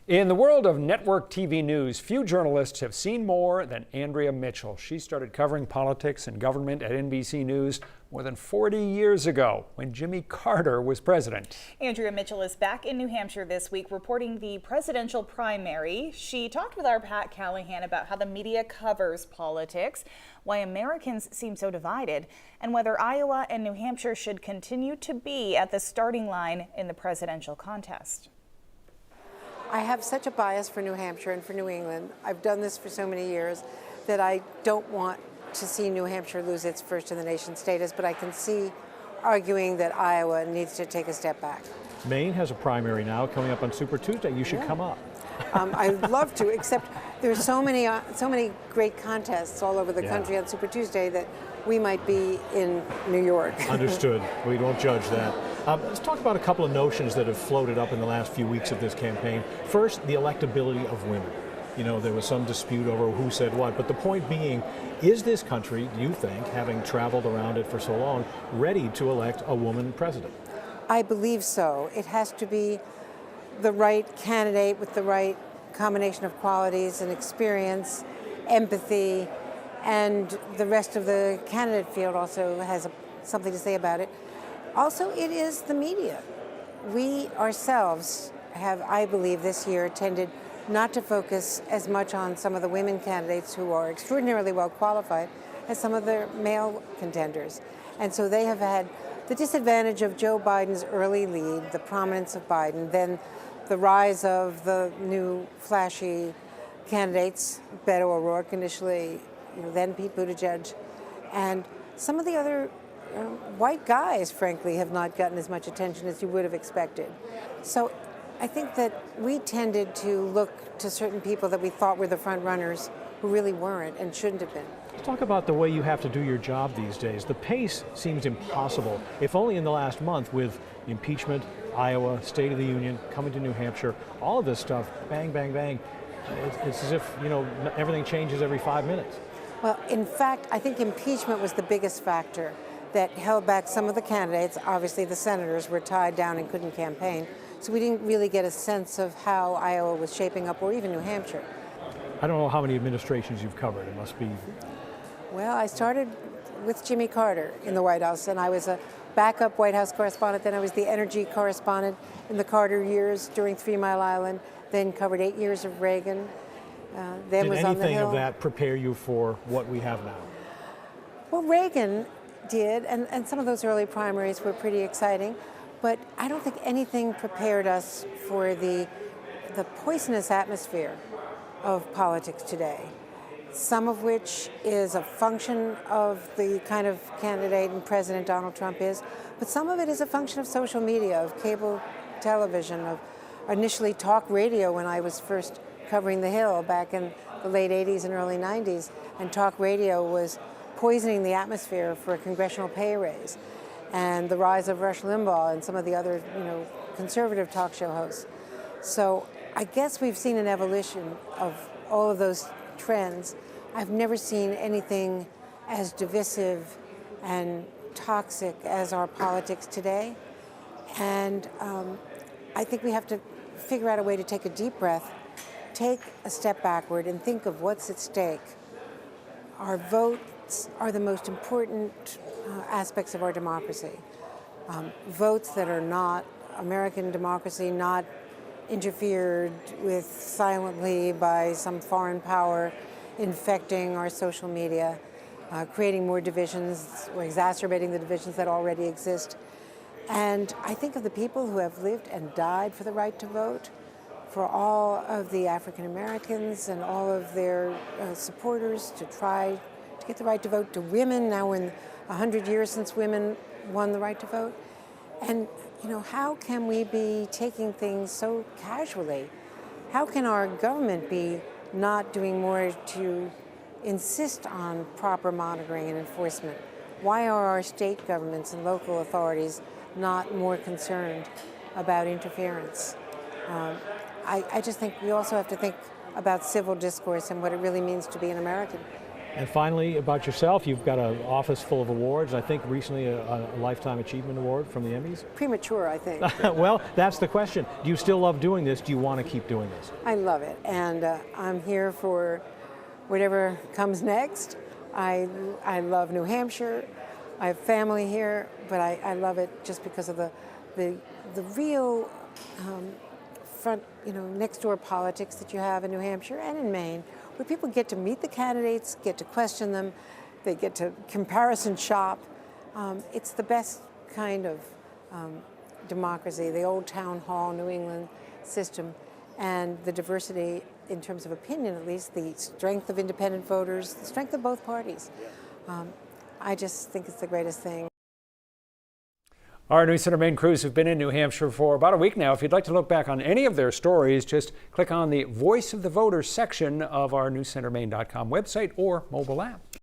In the world of network TV news, few journalists have seen more than Andrea Mitchell. She started covering politics and government at NBC News more than 40 years ago when Jimmy Carter was president. Andrea Mitchell is back in New Hampshire this week reporting the presidential primary. She talked with our Pat Callahan about how the media covers politics, why Americans seem so divided, and whether Iowa and New Hampshire should continue to be at the starting line in the presidential contest. I have such a bias for New Hampshire and for New England. I've done this for so many years that I don't want to see New Hampshire lose its first in the nation status, but I can see arguing that Iowa needs to take a step back. Maine has a primary now coming up on Super Tuesday. You should come up. I'd love to, except there's so many great contests all over the country on Super Tuesday that we might be in New York. Understood. We don't judge that. Let's talk about a couple of notions that have floated up in the last few weeks of this campaign. First, the electability of women. You know, there was some dispute over who said what, but the point being, is this country, do you think, having traveled around it for so long, ready to elect a woman president? I believe so. It has to be the right candidate with the right combination of qualities and experience, empathy, and the rest of the candidate field also has something to say about it. Also, it is the media. We ourselves have, I believe, this year tended not to focus as much on some of the women candidates who are extraordinarily well qualified as some of the male contenders. And so they have had the disadvantage of Joe Biden's early lead, the prominence of Biden, then the rise of the new flashy candidates, Beto O'Rourke initially, then Pete Buttigieg, and some of the other white guys, frankly, have not gotten as much attention as you would have expected. So I think that we tended to look to certain people that we thought were the front runners who really weren't and shouldn't have been. Let's talk about the way you have to do your job these days. The pace seems impossible, if only in the last month with impeachment, Iowa, State of the Union, coming to New Hampshire, all of this stuff, bang, bang, bang. It's as if, everything changes every 5 minutes. Well, in fact, I think impeachment was the biggest factor that held back some of the candidates. Obviously, the senators were tied down and couldn't campaign. So we didn't really get a sense of how Iowa was shaping up, or even New Hampshire. I don't know how many administrations you've covered. It must be... Well, I started with Jimmy Carter in the White House, and I was a backup White House correspondent. Then I was the energy correspondent in the Carter years during 3 Mile Island, then covered 8 years of Reagan. Then was on the Hill. Did anything of that prepare you for what we have now? Well, Reagan did, and some of those early primaries were pretty exciting, but I don't think anything prepared us for the poisonous atmosphere of politics today, some of which is a function of the kind of candidate and president Donald Trump is, but some of it is a function of social media, of cable television, of initially talk radio when I was first covering the Hill back in the late 80s and early 90s, and talk radio was poisoning the atmosphere for a congressional pay raise, and the rise of Rush Limbaugh and some of the other, conservative talk show hosts. So I guess we've seen an evolution of all of those trends. I've never seen anything as divisive and toxic as our politics today. And I think we have to figure out a way to take a deep breath, take a step backward, and think of what's at stake. Our votes are the most important aspects of our democracy. Votes that are not American democracy, not interfered with silently by some foreign power infecting our social media, creating more divisions or exacerbating the divisions that already exist. And I think of the people who have lived and died for the right to vote, for all of the African Americans and all of their supporters to try to get the right to vote, to women, now in 100 years since women won the right to vote. And, how can we be taking things so casually? How can our government be not doing more to insist on proper monitoring and enforcement? Why are our state governments and local authorities not more concerned about interference? I just think we also have to think about civil discourse and what it really means to be an American. And finally, about yourself, you've got an office full of awards. I think recently a Lifetime Achievement Award from the Emmys. Premature, I think. Well, that's the question. Do you still love doing this? Do you want to keep doing this? I love it, and I'm here for whatever comes next. I love New Hampshire. I have family here, but I love it just because of the real front, next door politics that you have in New Hampshire and in Maine, where people get to meet the candidates, get to question them, they get to comparison shop. It's the best kind of democracy, the old town hall New England system, and the diversity in terms of opinion, at least, the strength of independent voters, the strength of both parties. I just think it's the greatest thing. Our News Center Maine crews have been in New Hampshire for about a week now. If you'd like to look back on any of their stories, just click on the Voice of the Voters section of our newscentermaine.com website or mobile app.